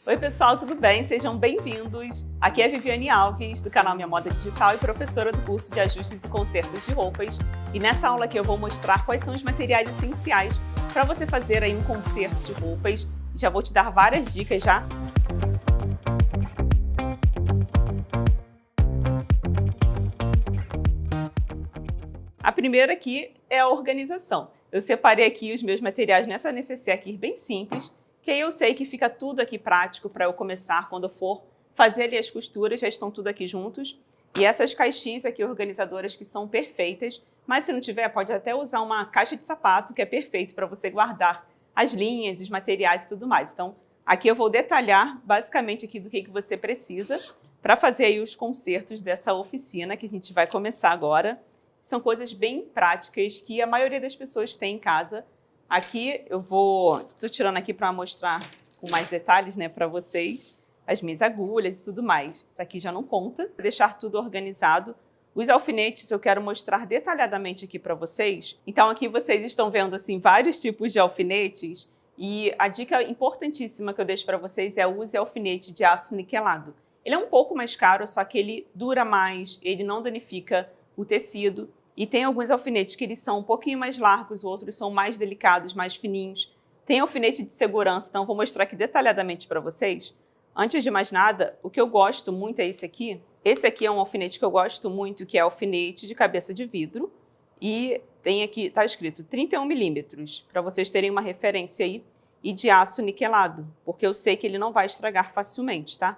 Oi pessoal, tudo bem? Sejam bem-vindos! Aqui é a Viviane Alves, do canal Minha Moda Digital e professora do curso de ajustes e consertos de roupas. E nessa aula aqui eu vou mostrar quais são os materiais essenciais para você fazer aí um conserto de roupas. Já vou te dar várias dicas já. A primeira aqui é a organização. Eu separei aqui os meus materiais nessa necessaire aqui bem simples, que aí eu sei que fica tudo aqui prático para eu começar quando eu for fazer ali as costuras, já estão tudo aqui juntos. E essas caixinhas aqui organizadoras que são perfeitas, mas se não tiver, pode até usar uma caixa de sapato, que é perfeito para você guardar as linhas, os materiais e tudo mais. Então, aqui eu vou detalhar basicamente aqui do que você precisa para fazer aí os consertos dessa oficina que a gente vai começar agora. São coisas bem práticas que a maioria das pessoas tem em casa. Aqui eu estou tirando aqui para mostrar com mais detalhes, né, para vocês, as minhas agulhas e tudo mais. Isso aqui já não conta. Vou deixar tudo organizado. Os alfinetes eu quero mostrar detalhadamente aqui para vocês. Então aqui vocês estão vendo assim vários tipos de alfinetes e a dica importantíssima que eu deixo para vocês é use alfinete de aço niquelado. Ele é um pouco mais caro, só que ele dura mais, ele não danifica o tecido. E tem alguns alfinetes que eles são um pouquinho mais largos, outros são mais delicados, mais fininhos. Tem alfinete de segurança, então vou mostrar aqui detalhadamente para vocês. Antes de mais nada, o que eu gosto muito é esse aqui. Esse aqui é um alfinete que eu gosto muito, que é alfinete de cabeça de vidro. E tem aqui, está escrito 31 milímetros, para vocês terem uma referência aí. E de aço niquelado, porque eu sei que ele não vai estragar facilmente, tá?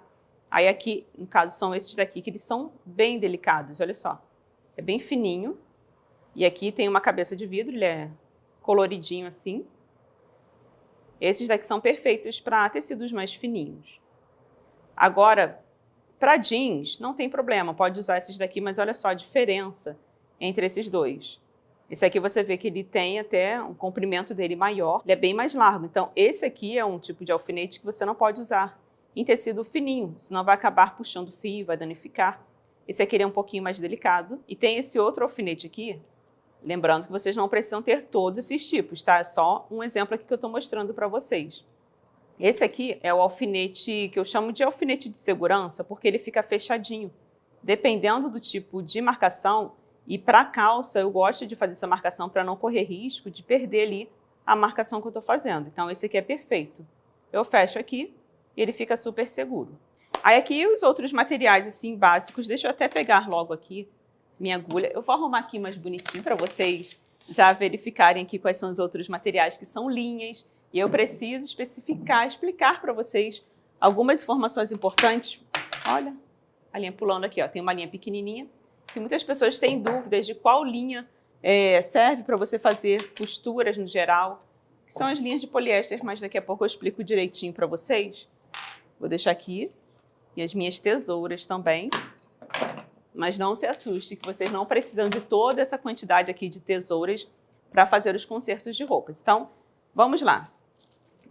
Aí aqui, no caso, são esses daqui, que eles são bem delicados, olha só. É bem fininho. E aqui tem uma cabeça de vidro, ele é coloridinho assim. Esses daqui são perfeitos para tecidos mais fininhos. Agora, para jeans, não tem problema, pode usar esses daqui, mas olha só a diferença entre esses dois. Esse aqui você vê que ele tem até um comprimento dele maior, ele é bem mais largo. Então, esse aqui é um tipo de alfinete que você não pode usar em tecido fininho, senão vai acabar puxando fio, vai danificar. Esse aqui é um pouquinho mais delicado. E tem esse outro alfinete aqui. Lembrando que vocês não precisam ter todos esses tipos, tá? É só um exemplo aqui que eu estou mostrando para vocês. Esse aqui é o alfinete que eu chamo de alfinete de segurança, porque ele fica fechadinho. Dependendo do tipo de marcação, e para calça eu gosto de fazer essa marcação para não correr risco de perder ali a marcação que eu estou fazendo. Então esse aqui é perfeito. Eu fecho aqui e ele fica super seguro. Aí aqui os outros materiais assim básicos, deixa eu até pegar logo aqui minha agulha. Eu vou arrumar aqui mais bonitinho para vocês já verificarem aqui quais são os outros materiais que são linhas. E eu preciso explicar para vocês algumas informações importantes. Olha, a linha pulando aqui, ó. Tem uma linha pequenininha, que muitas pessoas têm dúvidas de qual linha serve para você fazer costuras no geral. Que são as linhas de poliéster, mas daqui a pouco eu explico direitinho para vocês. Vou deixar aqui. E as minhas tesouras também. Mas não se assuste que vocês não precisam de toda essa quantidade aqui de tesouras para fazer os consertos de roupas. Então, vamos lá.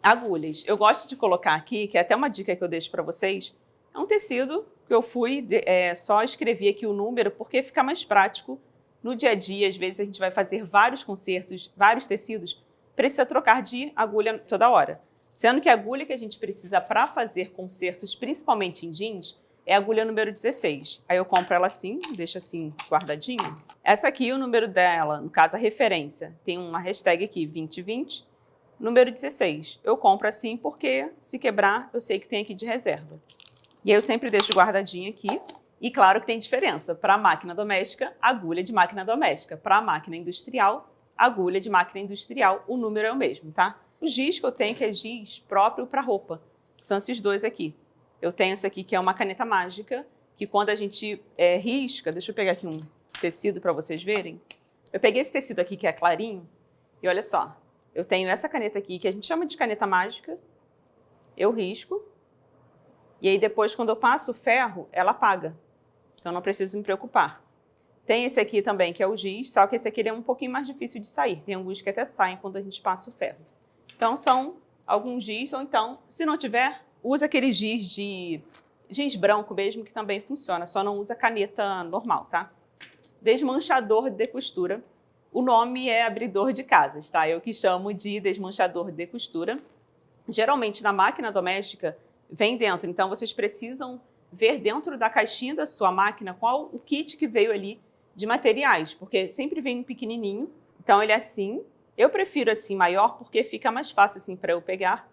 Agulhas. Eu gosto de colocar aqui, que é até uma dica que eu deixo para vocês, é um tecido que eu só escrevi aqui o número, porque fica mais prático no dia a dia. Às vezes a gente vai fazer vários consertos, vários tecidos, precisa trocar de agulha toda hora. Sendo que a agulha que a gente precisa para fazer consertos, principalmente em jeans, é a agulha número 16. Aí eu compro ela assim, deixo assim guardadinho. Essa aqui, o número dela, no caso a referência, tem uma hashtag aqui, 2020, número 16. Eu compro assim porque se quebrar, eu sei que tem aqui de reserva. E aí eu sempre deixo guardadinho aqui. E claro que tem diferença. Para a máquina doméstica, agulha de máquina doméstica. Para a máquina industrial, agulha de máquina industrial, o número é o mesmo, tá? O giz que eu tenho, que é giz próprio para roupa, são esses dois aqui. Eu tenho essa aqui, que é uma caneta mágica, que quando a gente risca, deixa eu pegar aqui um tecido para vocês verem. Eu peguei esse tecido aqui, que é clarinho, e olha só, eu tenho essa caneta aqui, que a gente chama de caneta mágica, eu risco, e aí depois, quando eu passo o ferro, ela apaga. Então não preciso me preocupar. Tem esse aqui também, que é o giz, só que esse aqui ele é um pouquinho mais difícil de sair. Tem alguns que até saem quando a gente passa o ferro. Então são alguns giz, ou então, se não tiver, usa aquele giz branco mesmo, que também funciona, só não usa caneta normal, tá? Desmanchador de costura. O nome é abridor de casas, tá? Eu que chamo de desmanchador de costura. Geralmente na máquina doméstica vem dentro. Então, vocês precisam ver dentro da caixinha da sua máquina qual o kit que veio ali de materiais, porque sempre vem um pequenininho. Então, ele é assim. Eu prefiro assim maior porque fica mais fácil assim para eu pegar.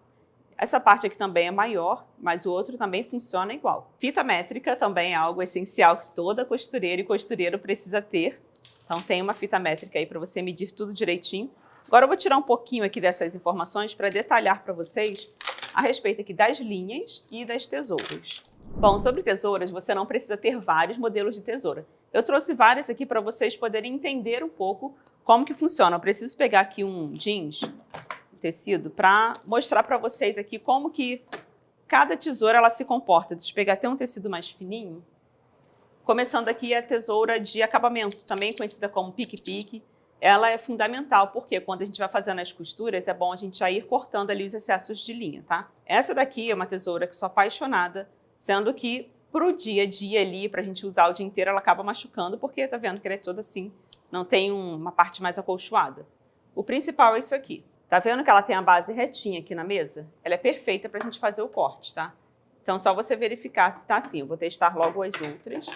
Essa parte aqui também é maior, mas o outro também funciona igual. Fita métrica também é algo essencial que toda costureira e costureiro precisa ter. Então tem uma fita métrica aí para você medir tudo direitinho. Agora eu vou tirar um pouquinho aqui dessas informações para detalhar para vocês a respeito aqui das linhas e das tesouras. Bom, sobre tesouras, você não precisa ter vários modelos de tesoura. Eu trouxe várias aqui para vocês poderem entender um pouco como que funciona. Eu preciso pegar aqui um jeans, tecido, para mostrar para vocês aqui como que cada tesoura ela se comporta. Deixa eu pegar até um tecido mais fininho. Começando aqui a tesoura de acabamento, também conhecida como pique-pique. Ela é fundamental, porque quando a gente vai fazendo as costuras, é bom a gente já ir cortando ali os excessos de linha, tá? Essa daqui é uma tesoura que sou apaixonada, sendo que pro dia a dia ali, pra gente usar o dia inteiro, ela acaba machucando, porque tá vendo que ela é toda assim, não tem uma parte mais acolchoada. O principal é isso aqui. Tá vendo que ela tem a base retinha aqui na mesa? Ela é perfeita pra gente fazer o corte, tá? Então, só você verificar se tá assim. Eu vou testar logo as outras.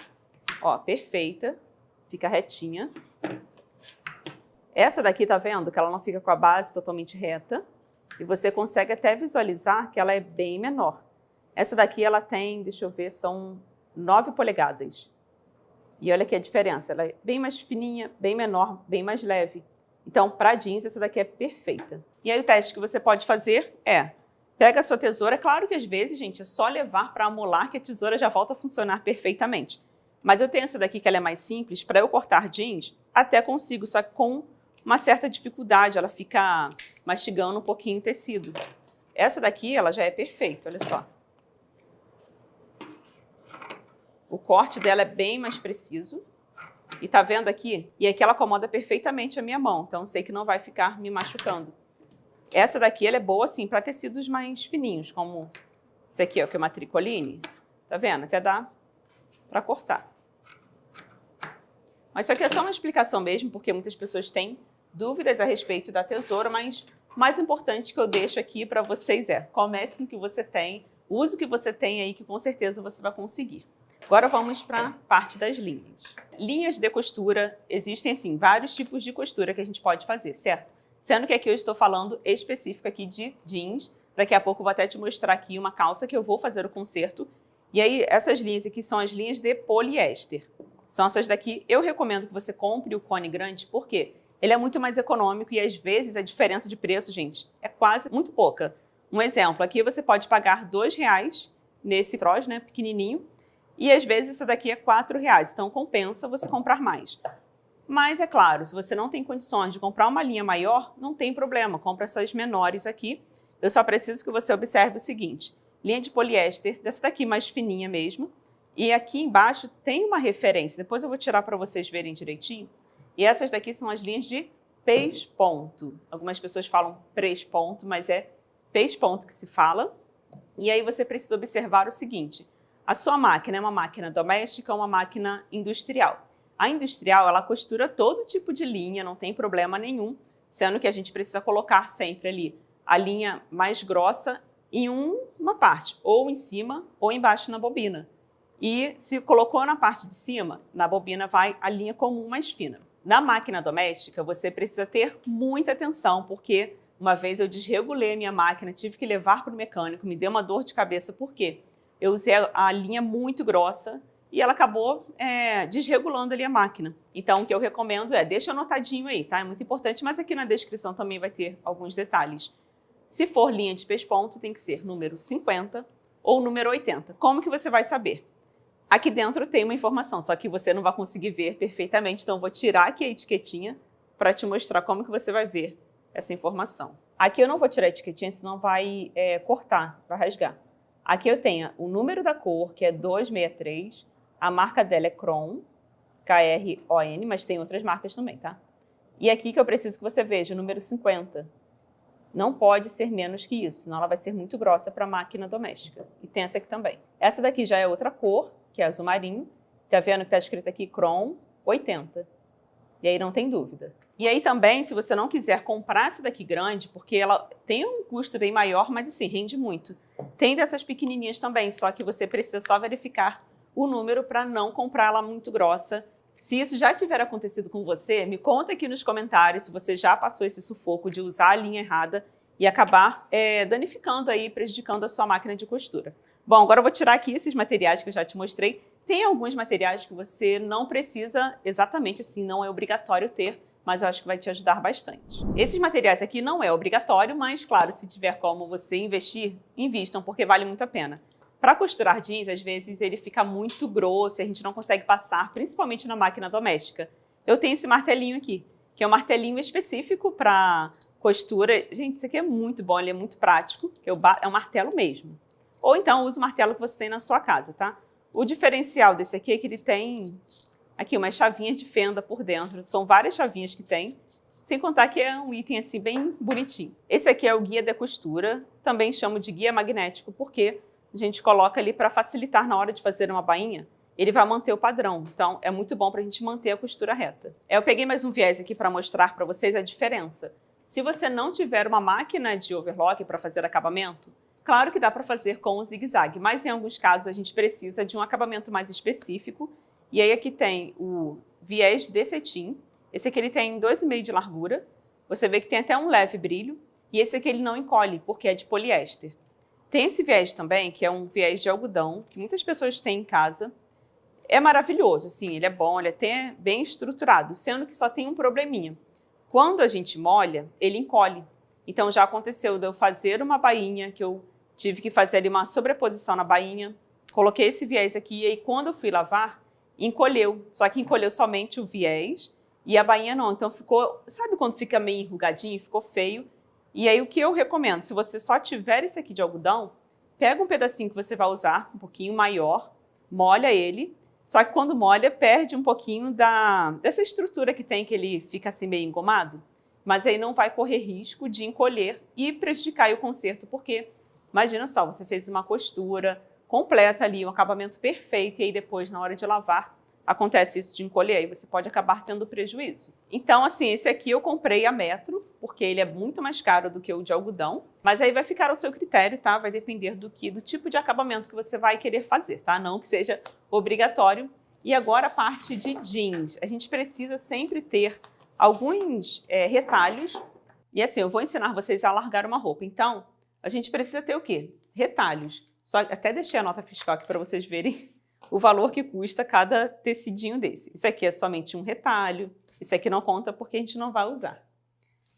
Ó, perfeita. Fica retinha. Essa daqui, tá vendo? Que ela não fica com a base totalmente reta. E você consegue até visualizar que ela é bem menor. Essa daqui, ela tem, deixa eu ver, são 9 polegadas. E olha aqui a diferença. Ela é bem mais fininha, bem menor, bem mais leve. Então, para jeans, essa daqui é perfeita. E aí, o teste que você pode fazer é... Pega a sua tesoura. Claro que às vezes, gente, é só levar para amolar que a tesoura já volta a funcionar perfeitamente. Mas eu tenho essa daqui que ela é mais simples. Para eu cortar jeans, até consigo, só que com uma certa dificuldade. Ela fica mastigando um pouquinho o tecido. Essa daqui, ela já é perfeita, olha só. O corte dela é bem mais preciso. E tá vendo aqui? E aqui ela acomoda perfeitamente a minha mão. Então, eu sei que não vai ficar me machucando. Essa daqui, ela é boa, assim, para tecidos mais fininhos, como esse aqui, ó, que é uma tricoline. Tá vendo? Até dá para cortar. Mas isso aqui é só uma explicação mesmo, porque muitas pessoas têm dúvidas a respeito da tesoura, mas o mais importante que eu deixo aqui para vocês é: comece com o que você tem, use o que você tem aí, que com certeza você vai conseguir. Agora vamos para a parte das linhas. Linhas de costura, existem assim vários tipos de costura que a gente pode fazer, certo? Sendo que aqui eu estou falando específico aqui de jeans. Daqui a pouco eu vou até te mostrar aqui uma calça que eu vou fazer o conserto. E aí essas linhas aqui são as linhas de poliéster. São essas daqui. Eu recomendo que você compre o cone grande, porque ele é muito mais econômico e às vezes a diferença de preço, gente, é quase muito pouca. Um exemplo, aqui você pode pagar R$2 nesse troço, né, pequenininho. E às vezes essa daqui é R$4, então compensa você comprar mais. Mas é claro, se você não tem condições de comprar uma linha maior, não tem problema, compra essas menores aqui. Eu só preciso que você observe o seguinte: linha de poliéster, dessa daqui mais fininha mesmo, e aqui embaixo tem uma referência, depois eu vou tirar para vocês verem direitinho. E essas daqui são as linhas de pés-ponto. Algumas pessoas falam prês-ponto, mas é pés-ponto que se fala. E aí você precisa observar o seguinte: a sua máquina é uma máquina doméstica ou uma máquina industrial? A industrial, ela costura todo tipo de linha, não tem problema nenhum, sendo que a gente precisa colocar sempre ali a linha mais grossa em uma parte, ou em cima ou embaixo na bobina. E se colocou na parte de cima, na bobina vai a linha comum mais fina. Na máquina doméstica, você precisa ter muita atenção, porque uma vez eu desregulei a minha máquina, tive que levar para o mecânico, me deu uma dor de cabeça, por quê? Eu usei a linha muito grossa e ela acabou desregulando ali a máquina. Então, o que eu recomendo é, deixa anotadinho aí, tá? É muito importante, mas aqui na descrição também vai ter alguns detalhes. Se for linha de pesponto, tem que ser número 50 ou número 80. Como que você vai saber? Aqui dentro tem uma informação, só que você não vai conseguir ver perfeitamente, então eu vou tirar aqui a etiquetinha para te mostrar como que você vai ver essa informação. Aqui eu não vou tirar a etiquetinha, senão vai cortar, vai rasgar. Aqui eu tenho o número da cor, que é 263, a marca dela é Kron, K-R-O-N, mas tem outras marcas também, tá? E aqui que eu preciso que você veja o número 50. Não pode ser menos que isso, senão ela vai ser muito grossa para máquina doméstica. E tem essa aqui também. Essa daqui já é outra cor, que é azul marinho. Tá vendo que tá escrito aqui Kron 80. E aí não tem dúvida. E aí também, se você não quiser comprar essa daqui grande, porque ela tem um custo bem maior, mas assim, rende muito. Tem dessas pequenininhas também, só que você precisa só verificar o número para não comprar ela muito grossa. Se isso já tiver acontecido com você, me conta aqui nos comentários se você já passou esse sufoco de usar a linha errada e acabar danificando aí, prejudicando a sua máquina de costura. Bom, agora eu vou tirar aqui esses materiais que eu já te mostrei. Tem alguns materiais que você não precisa exatamente assim, não é obrigatório ter, mas eu acho que vai te ajudar bastante. Esses materiais aqui não é obrigatório, mas claro, se tiver como você investir, invistam, porque vale muito a pena. Para costurar jeans, às vezes ele fica muito grosso e a gente não consegue passar, principalmente na máquina doméstica. Eu tenho esse martelinho aqui, que é um martelinho específico para costura. Gente, isso aqui é muito bom, ele é muito prático, é um martelo mesmo. Ou então use o martelo que você tem na sua casa, tá? O diferencial desse aqui é que ele tem aqui umas chavinhas de fenda por dentro. São várias chavinhas que tem, sem contar que é um item assim bem bonitinho. Esse aqui é o guia de costura, também chamo de guia magnético, porque a gente coloca ali para facilitar na hora de fazer uma bainha. Ele vai manter o padrão, então é muito bom para a gente manter a costura reta. Eu peguei mais um viés aqui para mostrar para vocês a diferença. Se você não tiver uma máquina de overlock para fazer acabamento, claro que dá para fazer com o zigue-zague, mas em alguns casos a gente precisa de um acabamento mais específico. E aí aqui tem o viés de cetim. Esse aqui ele tem 2,5 de largura. Você vê que tem até um leve brilho. E esse aqui ele não encolhe, porque é de poliéster. Tem esse viés também, que é um viés de algodão, que muitas pessoas têm em casa. É maravilhoso, assim, ele é bom, ele é até bem estruturado, sendo que só tem um probleminha. Quando a gente molha, ele encolhe. Então já aconteceu de eu fazer uma bainha, que eu tive que fazer ali uma sobreposição na bainha, coloquei esse viés aqui, e aí quando eu fui lavar, encolheu. Só que encolheu somente o viés e a bainha não. Então ficou, sabe quando fica meio enrugadinho, ficou feio? E aí o que eu recomendo, se você só tiver esse aqui de algodão, pega um pedacinho que você vai usar, um pouquinho maior, molha ele, só que quando molha perde um pouquinho dessa estrutura que tem, que ele fica assim meio engomado, mas aí não vai correr risco de encolher e prejudicar o conserto, porque imagina só, você fez uma costura completa ali, um acabamento perfeito, e aí depois na hora de lavar, acontece isso de encolher e você pode acabar tendo prejuízo. Então, assim, esse aqui eu comprei a metro, porque ele é muito mais caro do que o de algodão, mas aí vai ficar ao seu critério, tá? Vai depender do tipo de acabamento que você vai querer fazer, tá? Não que seja obrigatório. E agora a parte de jeans. A gente precisa sempre ter alguns retalhos. E assim, eu vou ensinar vocês a alargar uma roupa. Então, a gente precisa ter o quê? Retalhos. Só até deixei a nota fiscal aqui para vocês verem o valor que custa cada tecidinho desse. Isso aqui é somente um retalho, isso aqui não conta porque a gente não vai usar.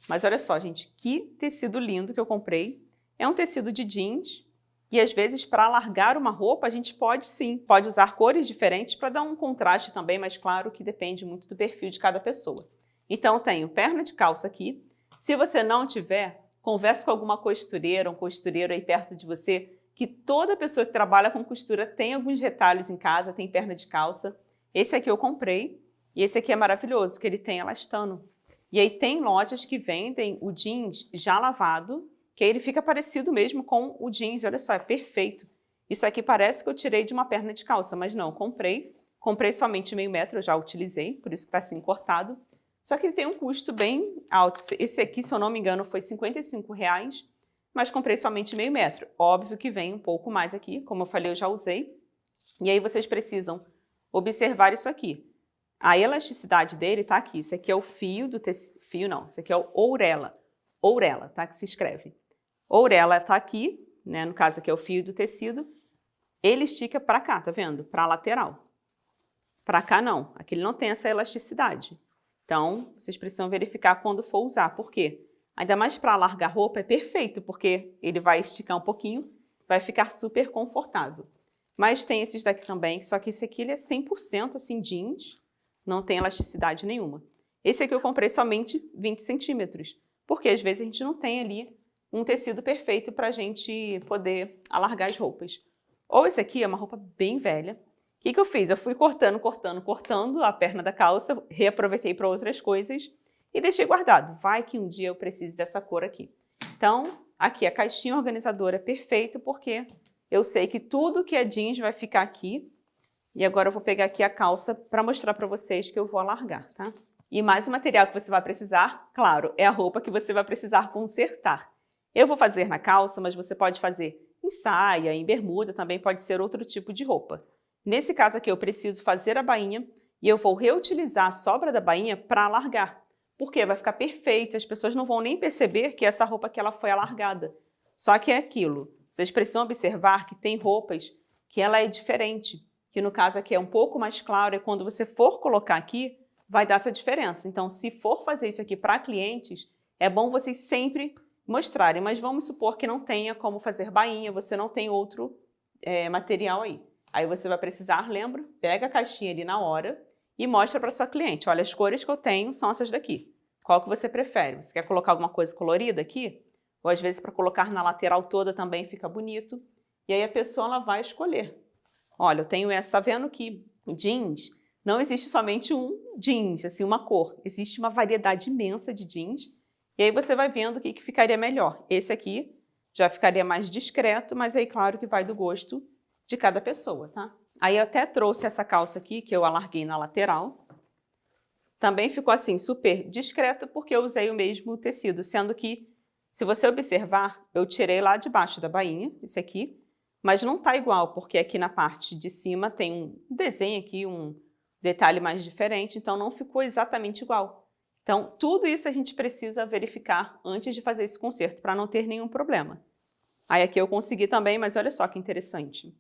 Mas olha só, gente, que tecido lindo que eu comprei. É um tecido de jeans e às vezes para alargar uma roupa a gente pode sim, pode usar cores diferentes para dar um contraste também, mas claro que depende muito do perfil de cada pessoa. Então eu tenho perna de calça aqui. Se você não tiver, converse com alguma costureira, um costureiro aí perto de você, que toda pessoa que trabalha com costura tem alguns retalhos em casa, tem perna de calça. Esse aqui eu comprei e esse aqui é maravilhoso, que ele tem elastano. E aí tem lojas que vendem o jeans já lavado, que aí ele fica parecido mesmo com o jeans, olha só, é perfeito. Isso aqui parece que eu tirei de uma perna de calça, mas não, comprei somente meio metro, eu já utilizei, por isso que está assim cortado. Só que ele tem um custo bem alto. Esse aqui, se eu não me engano, foi R$55, mas comprei somente meio metro. Óbvio que vem um pouco mais aqui, como eu falei, eu já usei. E aí vocês precisam observar isso aqui. A elasticidade dele tá aqui. Esse aqui é o fio do tecido. Fio não, esse aqui é o ourela. Ourela, tá? Que se escreve. Ourela tá aqui, né? No caso aqui é o fio do tecido. Ele estica para cá, tá vendo? Para a lateral. Para cá não. Aqui ele não tem essa elasticidade. Então, vocês precisam verificar quando for usar. Por quê? Ainda mais para alargar roupa é perfeito, porque ele vai esticar um pouquinho, vai ficar super confortável. Mas tem esses daqui também, só que esse aqui ele é 100% assim jeans, não tem elasticidade nenhuma. Esse aqui eu comprei somente 20 centímetros, porque às vezes a gente não tem ali um tecido perfeito para a gente poder alargar as roupas. Ou esse aqui é uma roupa bem velha. O que eu fiz? Eu fui cortando a perna da calça, reaproveitei para outras coisas e deixei guardado. Vai que um dia eu precise dessa cor aqui. Então, aqui a caixinha organizadora é perfeito porque eu sei que tudo que é jeans vai ficar aqui. E agora eu vou pegar aqui a calça para mostrar para vocês que eu vou alargar, tá? E mais um material que você vai precisar, claro, é a roupa que você vai precisar consertar. Eu vou fazer na calça, mas você pode fazer em saia, em bermuda, também pode ser outro tipo de roupa. Nesse caso aqui, eu preciso fazer a bainha e eu vou reutilizar a sobra da bainha para alargar. Porque vai ficar perfeito, as pessoas não vão nem perceber que essa roupa aqui ela foi alargada. Só que é aquilo, vocês precisam observar que tem roupas que ela é diferente, que no caso aqui é um pouco mais claro e quando você for colocar aqui, vai dar essa diferença. Então, se for fazer isso aqui para clientes, é bom vocês sempre mostrarem, mas vamos supor que não tenha como fazer bainha, você não tem outro material aí. Aí você vai precisar, lembra? Pega a caixinha ali na hora e mostra para sua cliente, olha, as cores que eu tenho são essas daqui. Qual que você prefere? Você quer colocar alguma coisa colorida aqui? Ou às vezes para colocar na lateral toda também fica bonito. E aí a pessoa ela vai escolher. Olha, eu tenho essa, tá vendo que jeans, não existe somente um jeans, assim, uma cor. Existe uma variedade imensa de jeans. E aí você vai vendo o que ficaria melhor. Esse aqui já ficaria mais discreto, mas aí claro que vai do gosto de cada pessoa, tá? Aí eu até trouxe essa calça aqui, que eu alarguei na lateral. Também ficou assim, super discreto, porque eu usei o mesmo tecido, sendo que, se você observar, eu tirei lá de baixo da bainha, esse aqui, mas não tá igual, porque aqui na parte de cima tem um desenho aqui, um detalhe mais diferente, então não ficou exatamente igual. Então, tudo isso a gente precisa verificar antes de fazer esse conserto, para não ter nenhum problema. Aí aqui eu consegui também, mas olha só que interessante.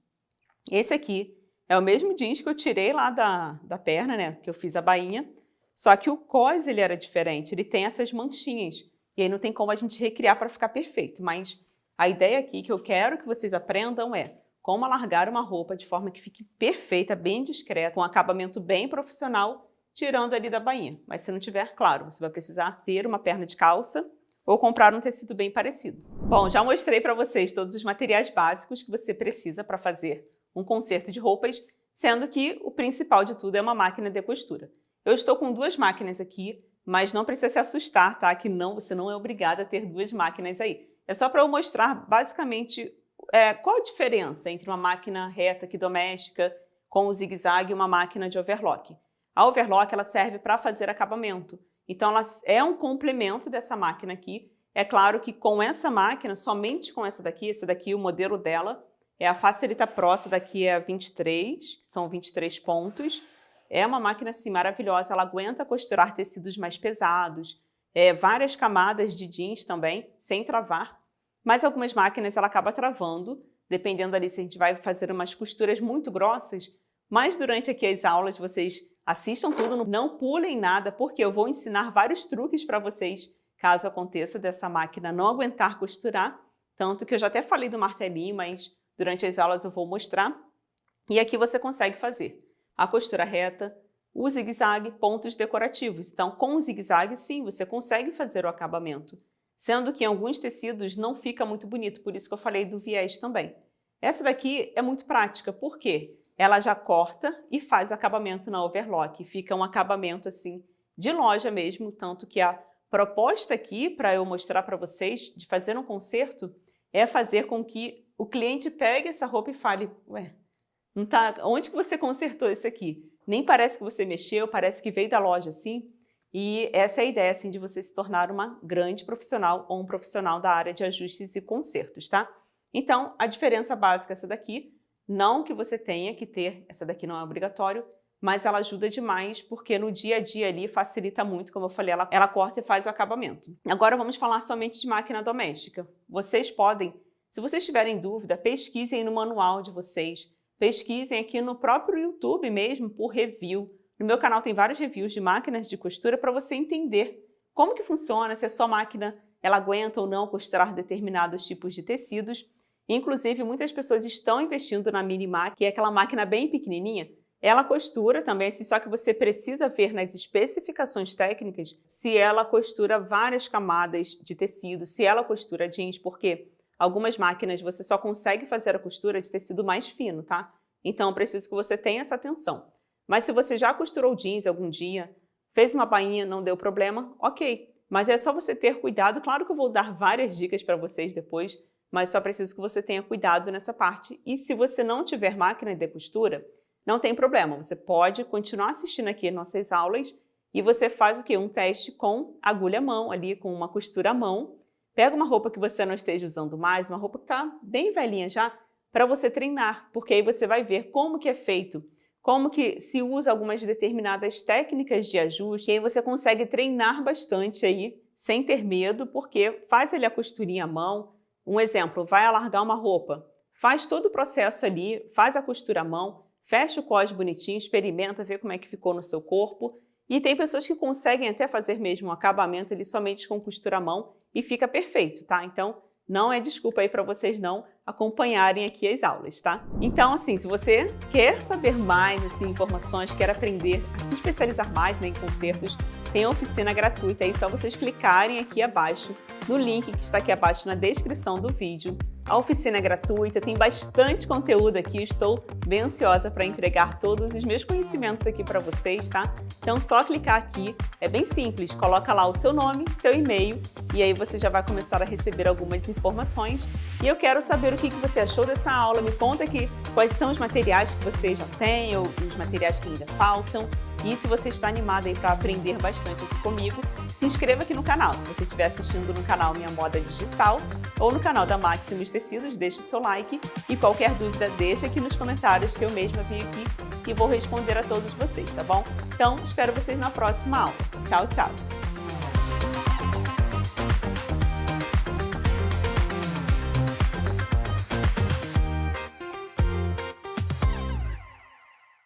Esse aqui é o mesmo jeans que eu tirei lá da perna, né, que eu fiz a bainha, só que o cós ele era diferente, ele tem essas manchinhas, e aí não tem como a gente recriar para ficar perfeito, mas a ideia aqui que eu quero que vocês aprendam é como alargar uma roupa de forma que fique perfeita, bem discreta, com um acabamento bem profissional, tirando ali da bainha. Mas se não tiver, claro, você vai precisar ter uma perna de calça ou comprar um tecido bem parecido. Bom, já mostrei para vocês todos os materiais básicos que você precisa para fazer um conserto de roupas, sendo que o principal de tudo é uma máquina de costura. Eu estou com duas máquinas aqui, mas não precisa se assustar, tá? Que não, você não é obrigada a ter duas máquinas aí. É só para eu mostrar basicamente qual a diferença entre uma máquina reta aqui doméstica com o zigue-zague e uma máquina de overlock. A overlock ela serve para fazer acabamento, então ela é um complemento dessa máquina aqui. É claro que com essa máquina, somente com essa daqui o modelo dela é a Facilita Pro, essa daqui é a 23, são 23 pontos. É uma máquina assim maravilhosa, ela aguenta costurar tecidos mais pesados, várias camadas de jeans também, sem travar. Mas algumas máquinas ela acaba travando, dependendo ali se a gente vai fazer umas costuras muito grossas. Mas durante aqui as aulas vocês assistam tudo, não pulem nada, porque eu vou ensinar vários truques para vocês, caso aconteça dessa máquina não aguentar costurar. Tanto que eu já até falei do martelinho, mas durante as aulas eu vou mostrar. E aqui você consegue fazer a costura reta, o zigue-zague, pontos decorativos. Então, com o zigue-zague, sim, você consegue fazer o acabamento. Sendo que em alguns tecidos não fica muito bonito, por isso que eu falei do viés também. Essa daqui é muito prática, por quê? Ela já corta e faz o acabamento na overlock. Fica um acabamento assim de loja mesmo, tanto que a proposta aqui, para eu mostrar para vocês, de fazer um conserto, é fazer com que o cliente pegue essa roupa e fale, ué, não tá, onde que você consertou isso aqui? Nem parece que você mexeu, parece que veio da loja assim. E essa é a ideia assim, de você se tornar uma grande profissional ou um profissional da área de ajustes e consertos, tá? Então, a diferença básica é essa daqui. Não que você tenha que ter, essa daqui não é obrigatório, mas ela ajuda demais porque no dia a dia ali facilita muito, como eu falei, ela corta e faz o acabamento. Agora vamos falar somente de máquina doméstica. Vocês podem, se vocês tiverem dúvida, pesquisem no manual de vocês, pesquisem aqui no próprio YouTube mesmo por review. No meu canal tem vários reviews de máquinas de costura para você entender como que funciona, se a sua máquina ela aguenta ou não costurar determinados tipos de tecidos. Inclusive, muitas pessoas estão investindo na Minimac, que é aquela máquina bem pequenininha. Ela costura também, só que você precisa ver nas especificações técnicas se ela costura várias camadas de tecido, se ela costura jeans, porque algumas máquinas você só consegue fazer a costura de tecido mais fino, tá? Então, eu preciso que você tenha essa atenção. Mas se você já costurou jeans algum dia, fez uma bainha, não deu problema, ok. Mas é só você ter cuidado. Claro que eu vou dar várias dicas para vocês depois, mas só preciso que você tenha cuidado nessa parte. E se você não tiver máquina de costura, não tem problema. Você pode continuar assistindo aqui nossas aulas e você faz o quê? Um teste com agulha à mão, ali com uma costura à mão. Pega uma roupa que você não esteja usando mais, uma roupa que está bem velhinha já, para você treinar, porque aí você vai ver como que é feito, como que se usa algumas determinadas técnicas de ajuste, e aí você consegue treinar bastante aí, sem ter medo, porque faz ali a costurinha à mão. Um exemplo, vai alargar uma roupa, faz todo o processo ali, faz a costura à mão, fecha o cós bonitinho, experimenta, vê como é que ficou no seu corpo. E tem pessoas que conseguem até fazer mesmo um acabamento ali somente com costura à mão e fica perfeito, tá? Então, não é desculpa aí para vocês não acompanharem aqui as aulas, tá? Então, assim, se você quer saber mais assim, informações, quer aprender a se especializar mais, né, em concertos, tem a oficina gratuita aí, só vocês clicarem aqui abaixo no link que está aqui abaixo na descrição do vídeo. A oficina é gratuita, tem bastante conteúdo aqui, estou bem ansiosa para entregar todos os meus conhecimentos aqui para vocês, tá? Então, só clicar aqui, é bem simples, coloca lá o seu nome, seu e-mail, e aí você já vai começar a receber algumas informações. E eu quero saber o que você achou dessa aula, me conta aqui quais são os materiais que você já tem ou os materiais que ainda faltam. E se você está animado aí para aprender bastante aqui comigo, se inscreva aqui no canal. Se você estiver assistindo no canal Minha Moda Digital ou no canal da Maximus Tecidos, deixe o seu like e qualquer dúvida deixa aqui nos comentários que eu mesma venho aqui e vou responder a todos vocês, tá bom? Então, espero vocês na próxima aula. Tchau, tchau!